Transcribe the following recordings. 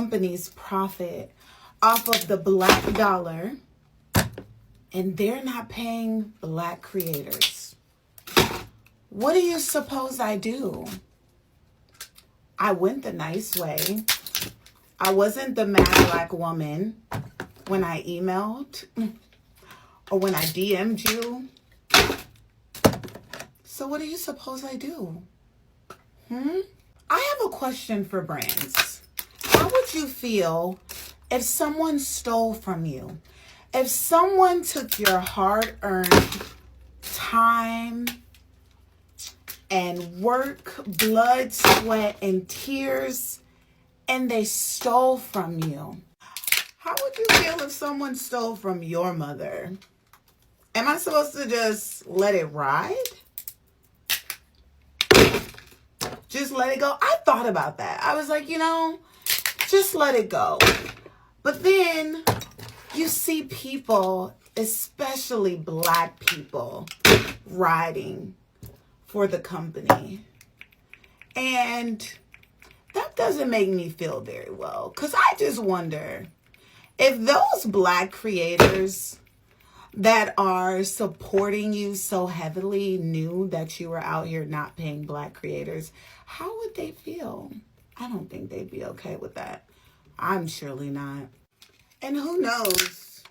companies profit off of the black dollar and they're not paying black creators. What do you suppose I do? I went the nice way. I wasn't the mad black woman when I emailed or when I DM'd you. So what do you suppose I do? I have a question for brands. How would you feel if someone stole from you? If someone took your hard-earned time and work, blood, sweat, and tears, and they stole from you? How would you feel if someone stole from your mother? Am I supposed to just let it ride? Just let it go? I thought about that. I was like, just let it go. But then you see people, especially black people, riding for the company. And that doesn't make me feel very well. Because I just wonder if those black creators that are supporting you so heavily knew that you were out here not paying black creators, how would they feel? I don't think they'd be okay with that. I'm surely not. And who knows?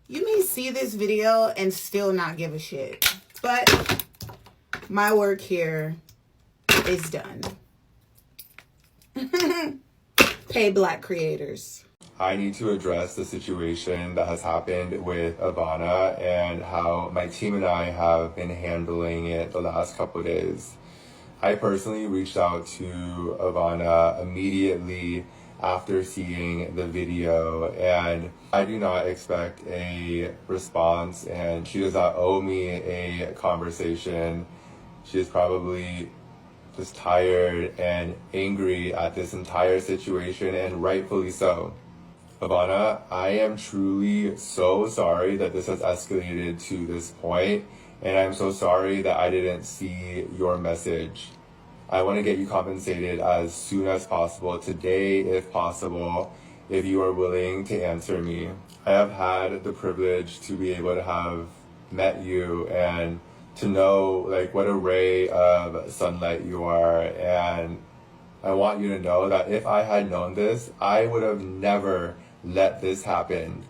You may see this video and still not give a shit. But my work here is done. Pay black creators. I need to address the situation that has happened with Avonna and how my team and I have been handling it the last couple of days. I personally reached out to Avonna immediately after seeing the video, and I do not expect a response, and she does not owe me a conversation. She is probably just tired and angry at this entire situation, and rightfully so. Avonna, I am truly so sorry that this has escalated to this point, and I'm so sorry that I didn't see your message. I want to get you compensated as soon as possible, today if possible, if you are willing to answer me. I have had the privilege to be able to have met you and to know what a ray of sunlight you are, and I want you to know that if I had known this, I would have never let this happen.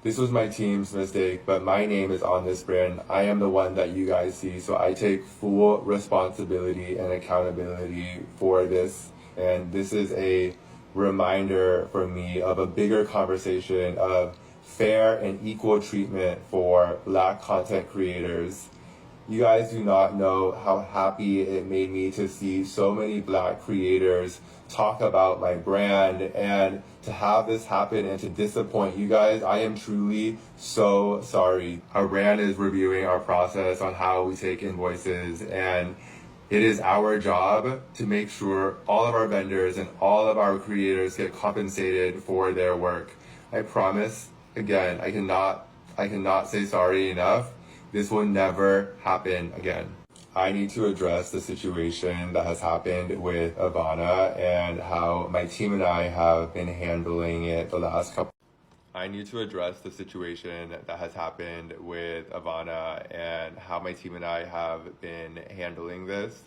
This was my team's mistake, but my name is on this brand. I am the one that you guys see, so I take full responsibility and accountability for this. And this is a reminder for me of a bigger conversation of fair and equal treatment for black content creators. You guys do not know how happy it made me to see so many black creators talk about my brand, and to have this happen and to disappoint you guys, I am truly so sorry. Our brand is reviewing our process on how we take invoices, and it is our job to make sure all of our vendors and all of our creators get compensated for their work. I promise, again, I cannot say sorry enough. This will never happen again. I need to address the situation that has happened with Avonna and how my team and I have been handling it the last couple. I need to address the situation that has happened with Avonna and how my team and I have been handling this.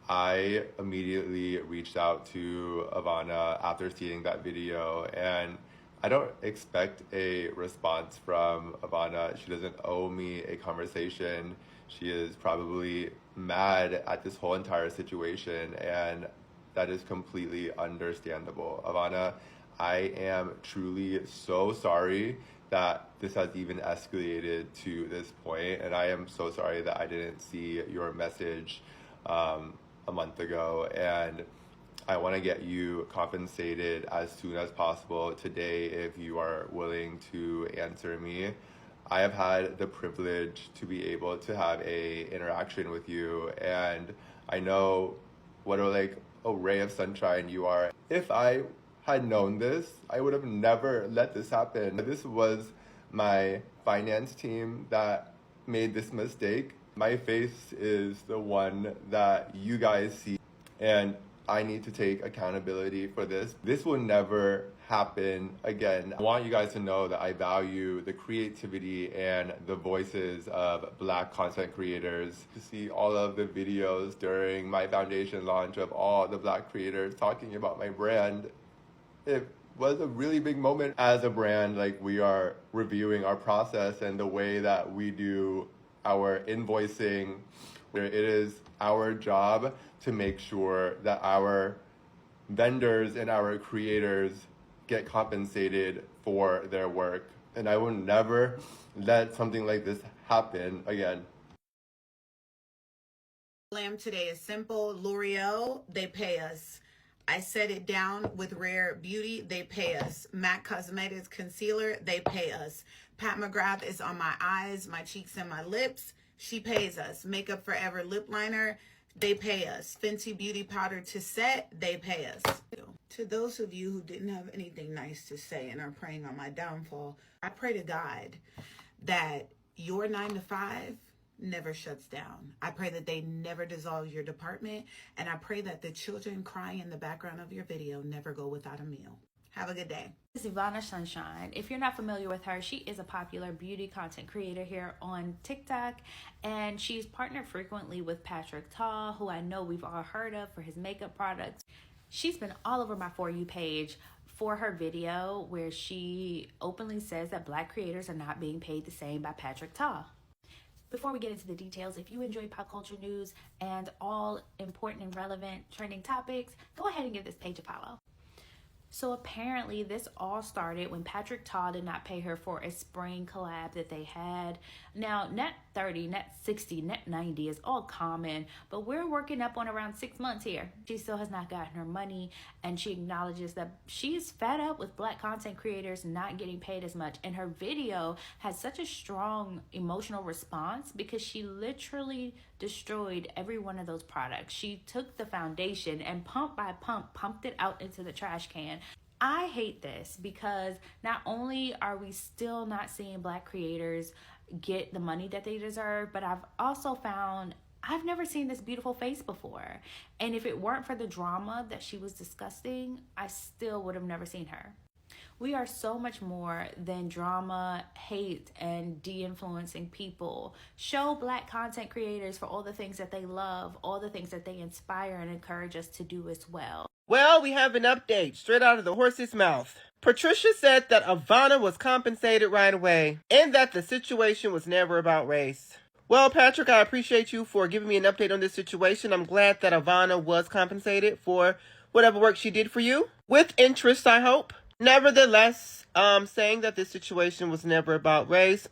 I immediately reached out to Avonna after seeing that video, and I don't expect a response from Avonna. She doesn't owe me a conversation. She is probably mad at this whole entire situation, and that is completely understandable. Avonna, I am truly so sorry that this has even escalated to this point, and I am so sorry that I didn't see your message a month ago, and I want to get you compensated as soon as possible today if you are willing to answer me. I have had the privilege to be able to have a interaction with you, and I know what a ray of sunshine you are. If I had known this, I would have never let this happen. This was my finance team that made this mistake. My face is the one that you guys see, and I need to take accountability for this. This will never happen again. I want you guys to know that I value the creativity and the voices of Black content creators. To see all of the videos during my foundation launch of all the Black creators talking about my brand, it was a really big moment. As a brand, like, we are reviewing our process and the way that we do our invoicing, where it is our job to make sure that our vendors and our creators get compensated for their work. And I will never let something like this happen again. Glam today is simple. L'Oreal, they pay us. I Set It Down with Rare Beauty, they pay us. MAC Cosmetics Concealer, they pay us. Pat McGrath is on my eyes, my cheeks, and my lips. She pays us. Makeup Forever Lip Liner, they pay us. Fenty Beauty Powder to Set, they pay us. To those of you who didn't have anything nice to say and are praying on my downfall, I pray to God that your 9 to 5 never shuts down. I pray that they never dissolve your department, and I pray that the children crying in the background of your video never go without a meal. Have a good day. This is Avonnasunhine. If you're not familiar with her, she is a popular beauty content creator here on TikTok, and she's partnered frequently with Patrick, who I know we've all heard of for his makeup products. She's been all over my For You page for her video where she openly says that Black creators are not being paid the same by Patrick. Before we get into the details, if you enjoy pop culture news and all important and relevant trending topics, go ahead and give this page a follow. So apparently this all started when Patrick did not pay her for a spring collab that they had. Now, net 30, net 60, net 90 is all common, but we're working up on around 6 months here. She still has not gotten her money, and she acknowledges that she's fed up with Black content creators not getting paid as much. And her video has such a strong emotional response because she literally destroyed every one of those products. She took the foundation and pump by pump pumped it out into the trash can. I hate this because not only are we still not seeing Black creators get the money that they deserve, but I've also found I've never seen this beautiful face before. And if it weren't for the drama that she was discussing, I still would have never seen her. We are so much more than drama, hate, and de-influencing people. Show Black content creators for all the things that they love, all the things that they inspire and encourage us to do as well. Well, we have an update straight out of the horse's mouth. Patricia said that Avonna was compensated right away and that the situation was never about race. Well, Patrick, I appreciate you for giving me an update on this situation. I'm glad that Avonna was compensated for whatever work she did for you. With interest, I hope. Nevertheless, saying that this situation was never about race,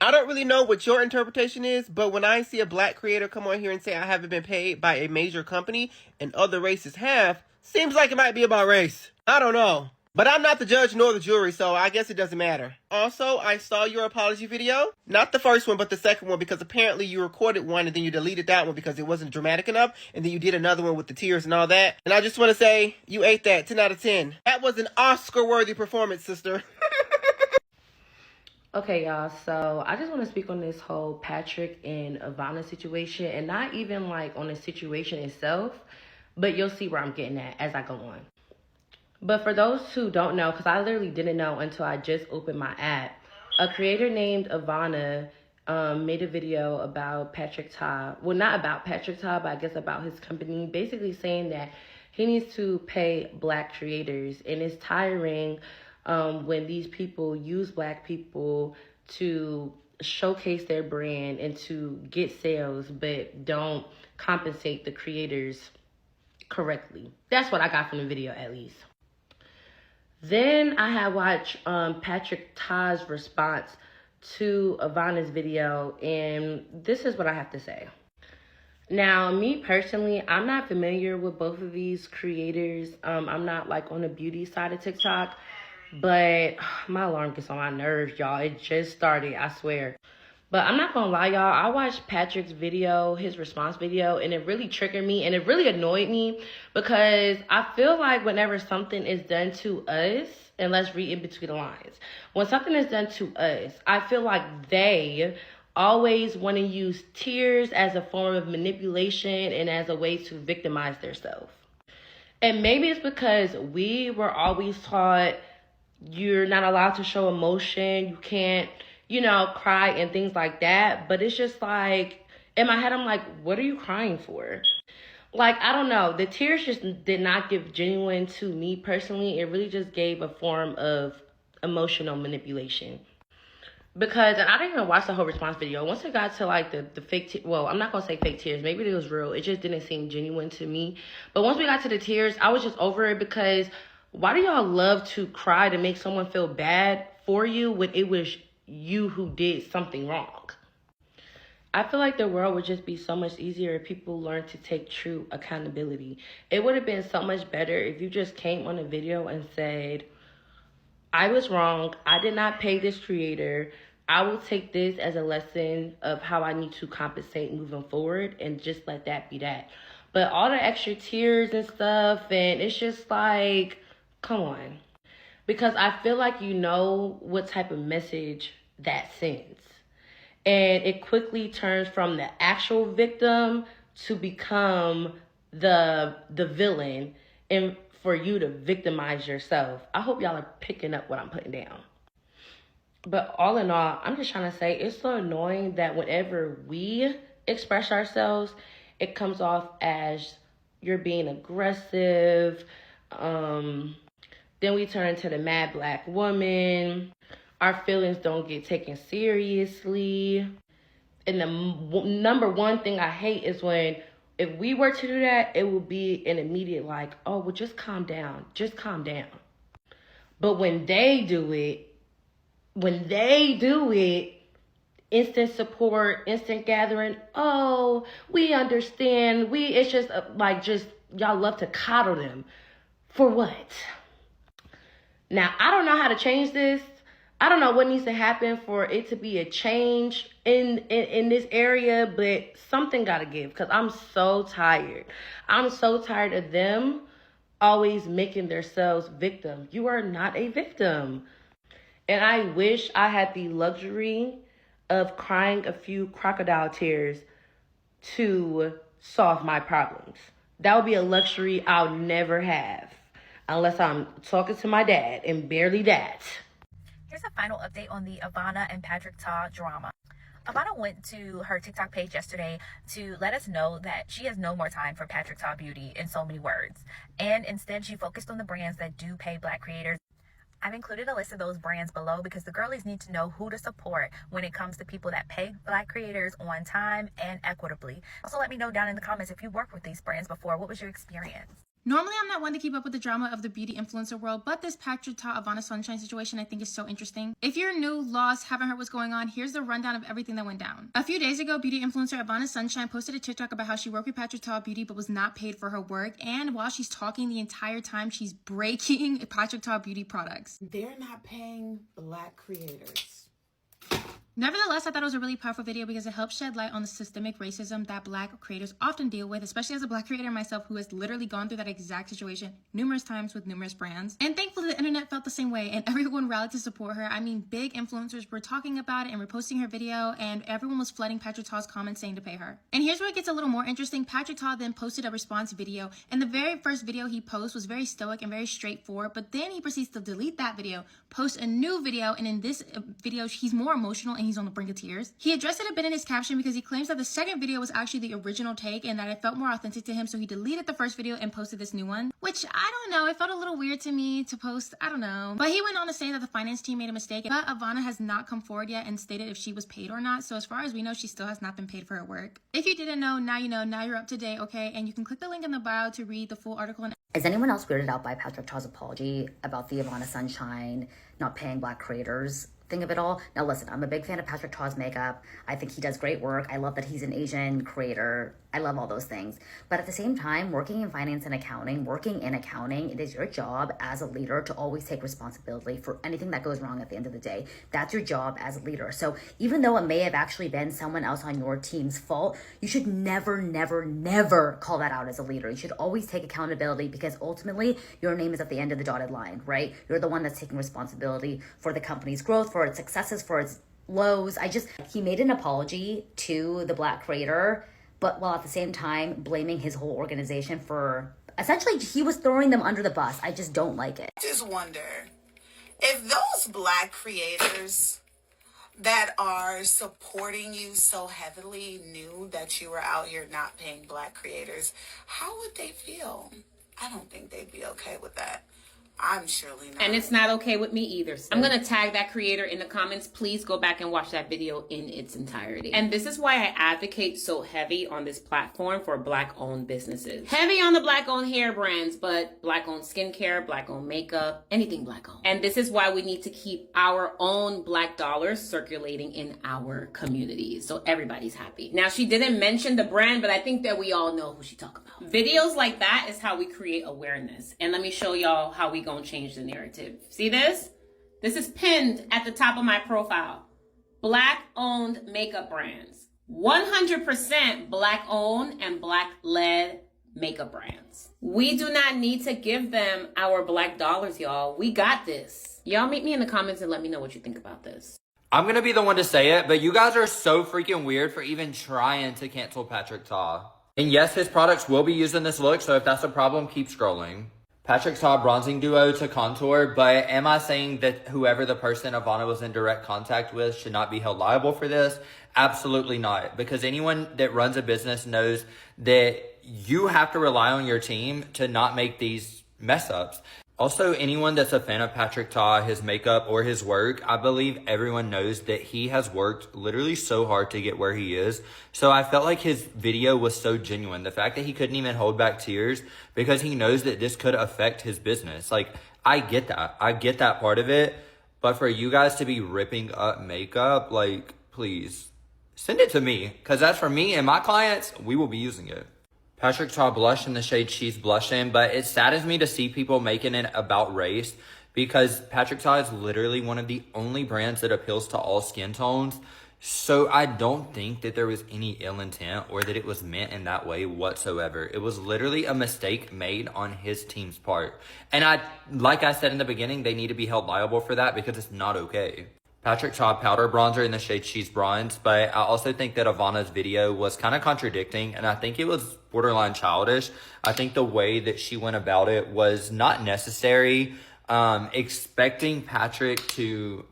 I don't really know what your interpretation is, but when I see a Black creator come on here and say I haven't been paid by a major company and other races have, seems like it might be about race. I don't know. But I'm not the judge nor the jury, so I guess it doesn't matter. Also, I saw your apology video. Not the first one, but the second one, because apparently you recorded one and then you deleted that one because it wasn't dramatic enough, and then you did another one with the tears and all that. And I just want to say, you ate that. 10 out of 10. That was an Oscar-worthy performance, sister. Okay, y'all, so I just want to speak on this whole Patrick and Avonna situation, and not even like on the situation itself, but you'll see where I'm getting at as I go on. But for those who don't know, because I literally didn't know until I just opened my app, a creator named Avonna made a video about Patrick. Well, not about Patrick, but I guess about his company, basically saying that he needs to pay Black creators, and it's tiring when these people use Black people to showcase their brand and to get sales, but don't compensate the creators correctly. That's what I got from the video, at least. Then I had watched Patrick Ta's response to Avonna's video, and this is what I have to say. Now, me personally, I'm not familiar with both of these creators. I'm not like on the beauty side of TikTok, but my alarm gets on my nerves, y'all. It just started, I swear. But I'm not gonna lie, y'all. I watched Patrick's video, his response video, and it really triggered me and it really annoyed me because I feel like whenever something is done to us, and let's read in between the lines, when something is done to us, I feel like they always want to use tears as a form of manipulation and as a way to victimize themselves. And maybe it's because we were always taught you're not allowed to show emotion, you can't, cry and things like that. But it's just like, in my head, I'm like, what are you crying for? Like, I don't know. The tears just did not give genuine to me personally. It really just gave a form of emotional manipulation. Because, and I didn't even watch the whole response video. Once it got to like the fake, well, I'm not going to say fake tears. Maybe it was real. It just didn't seem genuine to me. But once we got to the tears, I was just over it, because why do y'all love to cry to make someone feel bad for you when it was you who did something wrong? I feel like the world would just be so much easier if people learned to take true accountability. It would have been so much better if you just came on a video and said, I was wrong. I did not pay this creator. I will take this as a lesson of how I need to compensate moving forward, and just let that be that. But all the extra tears and stuff, and it's just like, come on. Because I feel like you know what type of message that sends. And it quickly turns from the actual victim to become the villain, and for you to victimize yourself. I hope y'all are picking up what I'm putting down. But all in all, I'm just trying to say, it's so annoying that whenever we express ourselves, it comes off as you're being aggressive. Then we turn to the mad black woman. Our feelings don't get taken seriously. And the number one thing I hate is when, if we were to do that, it would be an immediate like, oh, well, just calm down. Just calm down. But when they do it, instant support, instant gathering. Oh, we understand. It's just just y'all love to coddle them. For what? Now, I don't know how to change this. I don't know what needs to happen for it to be a change in this area, but something got to give, because I'm so tired. I'm so tired of them always making themselves victim. You are not a victim. And I wish I had the luxury of crying a few crocodile tears to solve my problems. That would be a luxury I'll never have, unless I'm talking to my dad, and barely that. Here's a final update on the Avonna and Patrick Ta drama. Avonna went to her TikTok page yesterday to let us know that she has no more time for Patrick Ta Beauty, in so many words. And instead, she focused on the brands that do pay Black creators. I've included a list of those brands below, because the girlies need to know who to support when it comes to people that pay Black creators on time and equitably. Also, let me know down in the comments if you worked with these brands before. What was your experience? Normally, I'm not one to keep up with the drama of the beauty influencer world, but this Patrick Ta Avonnasunhine situation I think is so interesting. If you're new, lost, haven't heard what's going on, here's the rundown of everything that went down. A few days ago, beauty influencer Avonnasunhine posted a TikTok about how she worked with Patrick Ta Beauty but was not paid for her work, and while she's talking the entire time, she's breaking Patrick Ta Beauty products. They're not paying Black creators. Nevertheless, I thought it was a really powerful video because it helps shed light on the systemic racism that Black creators often deal with, especially as a Black creator myself who has literally gone through that exact situation numerous times with numerous brands. And thankfully, the internet felt the same way and everyone rallied to support her. I mean, big influencers were talking about it and reposting her video, and everyone was flooding Patrick Ta's comments saying to pay her. And here's where it gets a little more interesting. Patrick Ta then posted a response video, and the very first video he posted was very stoic and very straightforward, but then he proceeds to delete that video, post a new video, and in this video, he's more emotional and he's on the brink of tears. He addressed it a bit in his caption because he claims that the second video was actually the original take and that it felt more authentic to him, so he deleted the first video and posted this new one, which I don't know, it felt a little weird to me to post, I don't know. But he went on to say that the finance team made a mistake, but Avonna has not come forward yet and stated if she was paid or not, so as far as we know, she still has not been paid for her work. If you didn't know, now you know, now you're up to date, okay? And you can click the link in the bio to read the full article. Is anyone else weirded out by Patrick Ta's apology about the Avonnasunhine not paying Black creators thing of it all? Now listen, I'm a big fan of Patrick Ta's makeup. I think he does great work. I love that he's an Asian creator. I love all those things. But at the same time, working in finance and accounting, it is your job as a leader to always take responsibility for anything that goes wrong at the end of the day. That's your job as a leader. So even though it may have actually been someone else on your team's fault, you should never, never, never call that out as a leader. You should always take accountability, because ultimately your name is at the end of the dotted line, right? You're the one that's taking responsibility for the company's growth, for its successes, for its lows. He made an apology to the Black creator, but while at the same time blaming his whole organization for, essentially he was throwing them under the bus. I just don't like it. Just wonder if those Black creators that are supporting you so heavily knew that you were out here not paying Black creators, how would they feel? I don't think they'd be okay with that. I'm surely not. And it's not okay with me either. So I'm going to tag that creator in the comments. Please go back and watch that video in its entirety. And this is why I advocate so heavy on this platform for Black-owned businesses. Heavy on the Black-owned hair brands, but Black-owned skincare, Black-owned makeup, anything Black-owned. And this is why we need to keep our own Black dollars circulating in our communities so everybody's happy. Now, she didn't mention the brand, but I think that we all know who she talking about. Videos like that is how we create awareness. And let me show y'all how we gonna change the narrative. See this? This is pinned at the top of my profile. Black-owned makeup brands. 100% Black-owned and Black-led makeup brands. We do not need to give them our Black dollars, y'all. We got this. Y'all meet me in the comments and let me know what you think about this. I'm gonna be the one to say it, but you guys are so freaking weird for even trying to cancel Patrick Ta. And yes, his products will be used in this look, so if that's a problem, keep scrolling. Patrick Ta bronzing duo to contour, but am I saying that whoever the person Avonna was in direct contact with should not be held liable for this? Absolutely not, because anyone that runs a business knows that you have to rely on your team to not make these mess ups. Also, anyone that's a fan of Patrick Ta, his makeup, or his work, I believe everyone knows that he has worked literally so hard to get where he is. So I felt like his video was so genuine. The fact that he couldn't even hold back tears because he knows that this could affect his business. Like, I get that. I get that part of it. But for you guys to be ripping up makeup, like, please, send it to me. Because that's for me and my clients, we will be using it. Patrick Ta blush in the shade She's Blushing, but it saddens me to see people making it about race because Patrick Ta is literally one of the only brands that appeals to all skin tones. So I don't think that there was any ill intent or that it was meant in that way whatsoever. It was literally a mistake made on his team's part. And like I said in the beginning, they need to be held liable for that because it's not okay. Patrick Ta powder bronzer in the shade She's Bronze, but I also think that Avonna's video was kind of contradicting, and I think it was borderline childish. I think the way that she went about it was not necessary. Expecting Patrick to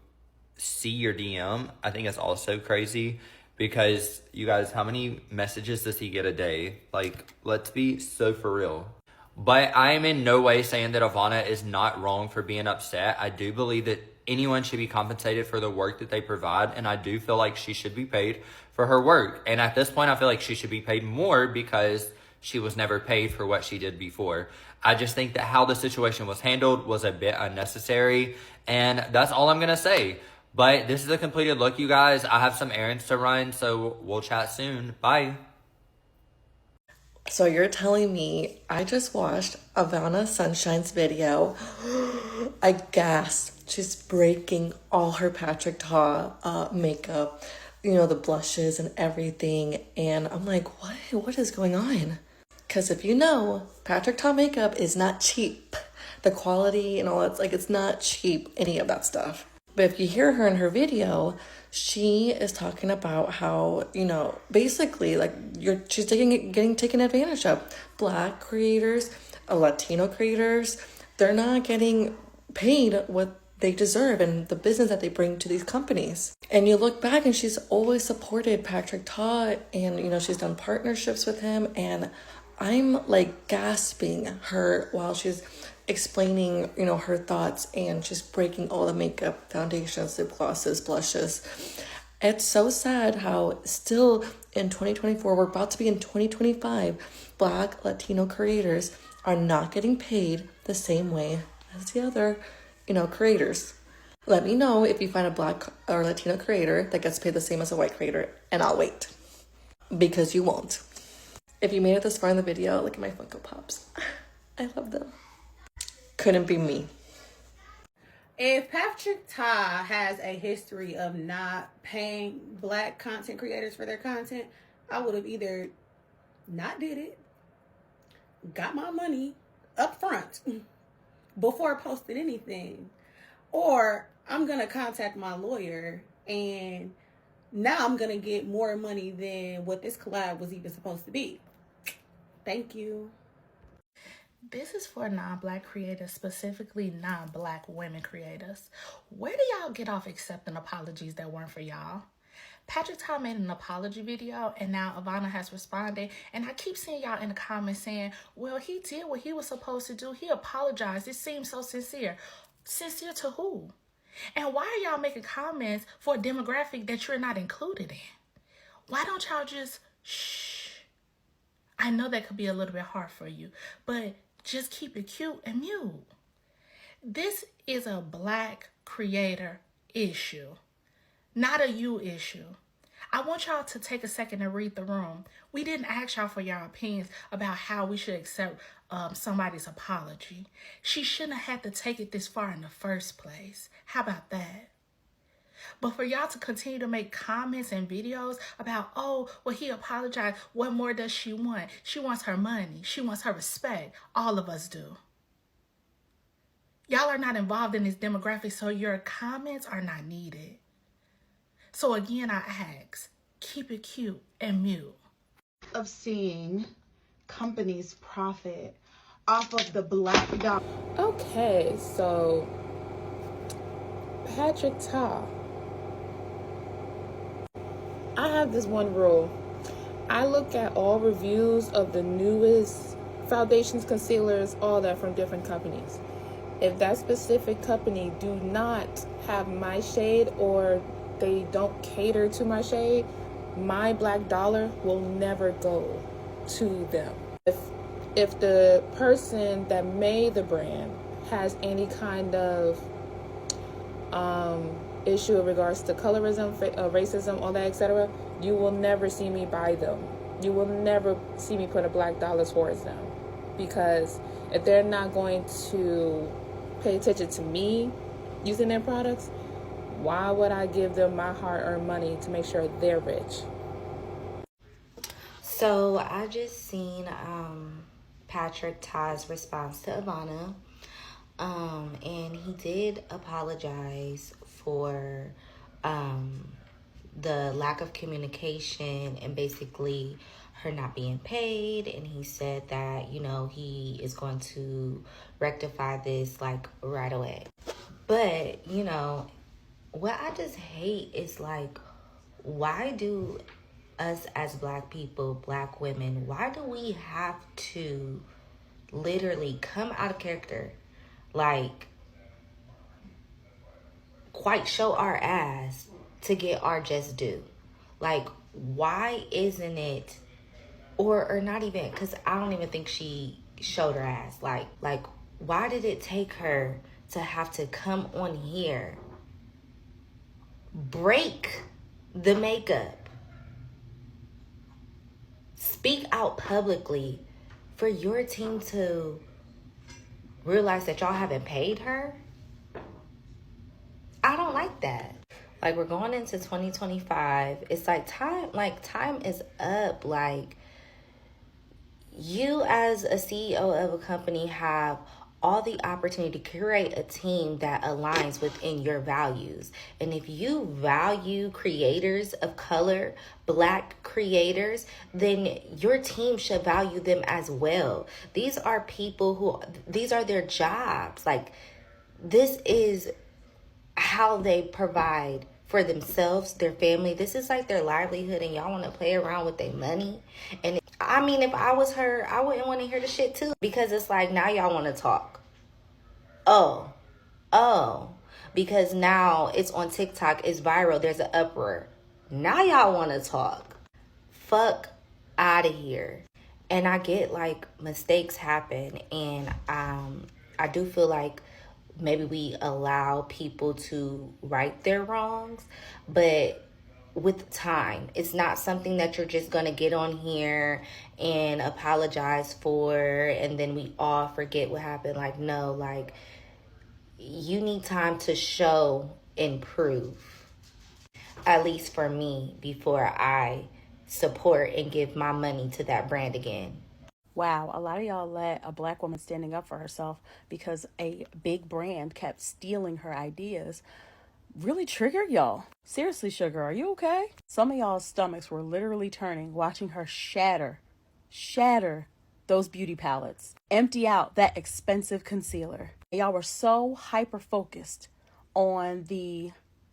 see your DM, I think is also crazy, because you guys, how many messages does he get a day? Like, let's be so for real. But I am in no way saying that Avonna is not wrong for being upset. I do believe that anyone should be compensated for the work that they provide, and I do feel like she should be paid for her work. And at this point, I feel like she should be paid more because she was never paid for what she did before. I just think that how the situation was handled was a bit unnecessary, and that's all I'm going to say. But this is a completed look, you guys. I have some errands to run, so we'll chat soon. Bye. So you're telling me I just watched Avonnasunshine's video. I gasped. She's breaking all her Patrick Ta makeup, you know, the blushes and everything. And I'm like, what is going on? Because if you know, Patrick Ta makeup is not cheap. The quality and all that's like, it's not cheap, any of that stuff. But if you hear her in her video, she is talking about how, you know, basically like she's getting taken advantage of. Black creators, Latino creators, they're not getting paid what they deserve and the business that they bring to these companies. And you look back and she's always supported Patrick Ta, and, you know, she's done partnerships with him, and I'm like gasping her while she's explaining, you know, her thoughts, and she's breaking all the makeup, foundations, lip glosses, blushes. It's so sad how still in 2024, we're about to be in 2025, Black Latino creators are not getting paid the same way as the other, you know, creators. Let me know if you find a Black or Latino creator that gets paid the same as a white creator, and I'll wait, because you won't. If you made it this far in the video, look at my Funko Pops. I love them. Couldn't be me. If Patrick Ta has a history of not paying Black content creators for their content, I would have either not did it, got my money up front before posting anything, or I'm going to contact my lawyer and now I'm gonna get more money than what this collab was even supposed to be. Thank you. This is for non-Black creators, specifically non-Black women creators. Where do y'all get off accepting apologies that weren't for y'all? Patrick Ty made an apology video, and now Avonna has responded, and I keep seeing y'all in the comments saying, well, he did what he was supposed to do. He apologized. It seems so sincere. Sincere to who? And why are y'all making comments for a demographic that you're not included in? Why don't y'all just shh? I know that could be a little bit hard for you, but just keep it cute and mute. This is a Black creator issue, not a you issue. I want y'all to take a second to read the room. We didn't ask y'all for your opinions about how we should accept somebody's apology. She shouldn't have had to take it this far in the first place. How about that? But for y'all to continue to make comments and videos about, oh, well, he apologized. What more does she want? She wants her money. She wants her respect. All of us do. Y'all are not involved in this demographic, so your comments are not needed. So again, I ask, keep it cute and mute. Of seeing companies profit off of the Black dollar. Okay, so Patrick Ty. I have this one rule. I look at all reviews of the newest foundations, concealers, all that from different companies. If that specific company do not have my shade or they don't cater to my shade, my Black dollar will never go to them. If the person that made the brand has any kind of issue in regards to colorism, racism, all that, etc., you will never see me buy them. You will never see me put a Black dollar towards them, because if they're not going to pay attention to me using their products, why would I give them my hard-earned money to make sure they're rich? So I just seen Patrick Ty's response to Avonna, and he did apologize for the lack of communication and basically her not being paid. And he said that, you know, he is going to rectify this like right away. But, you know, what I just hate is like, why do us as Black people, Black women, why do we have to literally come out of character, like quite show our ass to get our just due? Like, why isn't it, or not even, because I don't even think she showed her ass. Like why did it take her to have to come on here, break the makeup, speak out publicly for your team to realize that y'all haven't paid her? I don't like that. Like, we're going into 2025. It's like time is up. Like, you as a CEO of a company have all the opportunity to curate a team that aligns within your values. And if you value creators of color, Black creators, then your team should value them as well. These are people these are their jobs. Like, this is how they provide for themselves, their family. This is like their livelihood, and y'all want to play around with their money. And I mean, if I was her, I wouldn't want to hear the shit too, because it's like, now y'all want to talk. Oh, because now it's on TikTok, it's viral, there's an uproar. Now y'all want to talk. Fuck out of here. And I get, like, mistakes happen, and I do feel like maybe we allow people to right their wrongs, but with time, it's not something that you're just gonna get on here and apologize for and then we all forget what happened. Like, no, like, you need time to show and prove, at least for me, before I support and give my money to that brand again. Wow, a lot of y'all let a Black woman standing up for herself because a big brand kept stealing her ideas really triggered y'all. Seriously, Sugar, are you okay? Some of y'all's stomachs were literally turning watching her shatter those beauty palettes, empty out that expensive concealer. Y'all were so hyper focused on the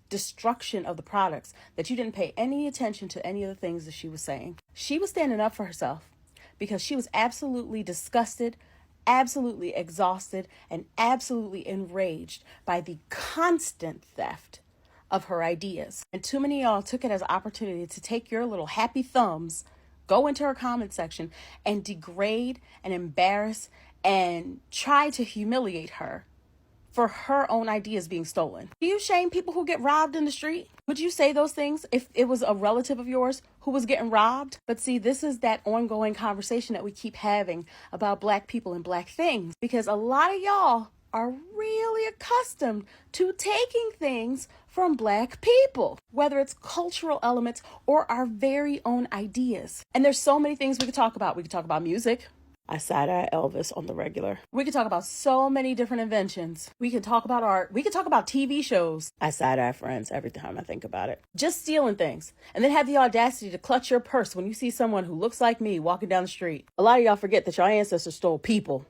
destruction of the products that you didn't pay any attention to any of the things that she was saying. She was standing up for herself because she was absolutely disgusted, absolutely exhausted, and absolutely enraged by the constant theft of her ideas. And too many of y'all took it as an opportunity to take your little happy thumbs, go into her comment section, and degrade and embarrass and try to humiliate her for her own ideas being stolen. Do you shame people who get robbed in the street? Would you say those things if it was a relative of yours who was getting robbed? But see, this is that ongoing conversation that we keep having about Black people and Black things, because a lot of y'all are really accustomed to taking things from Black people, whether it's cultural elements or our very own ideas. And there's so many things we could talk about. We could talk about music. I side-eye Elvis on the regular. We could talk about so many different inventions. We could talk about art. We could talk about TV shows. I side-eye Friends every time I think about it. Just stealing things. And then have the audacity to clutch your purse when you see someone who looks like me walking down the street. A lot of y'all forget that your ancestors stole people.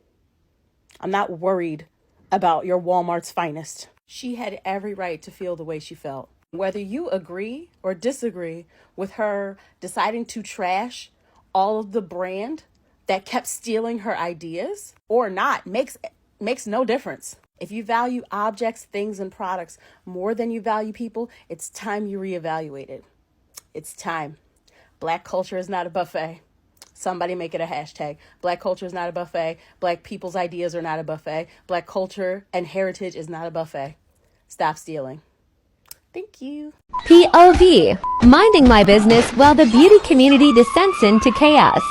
I'm not worried about your Walmart's finest. She had every right to feel the way she felt. Whether you agree or disagree with her deciding to trash all of the brand that kept stealing her ideas or not makes no difference. If you value objects, things, and products more than you value people, it's time you reevaluate it. It's time. Black culture is not a buffet. Somebody make it a hashtag. Black culture is not a buffet. Black people's ideas are not a buffet. Black culture and heritage is not a buffet. Stop stealing. Thank you. POV, minding my business while the beauty community descends into chaos.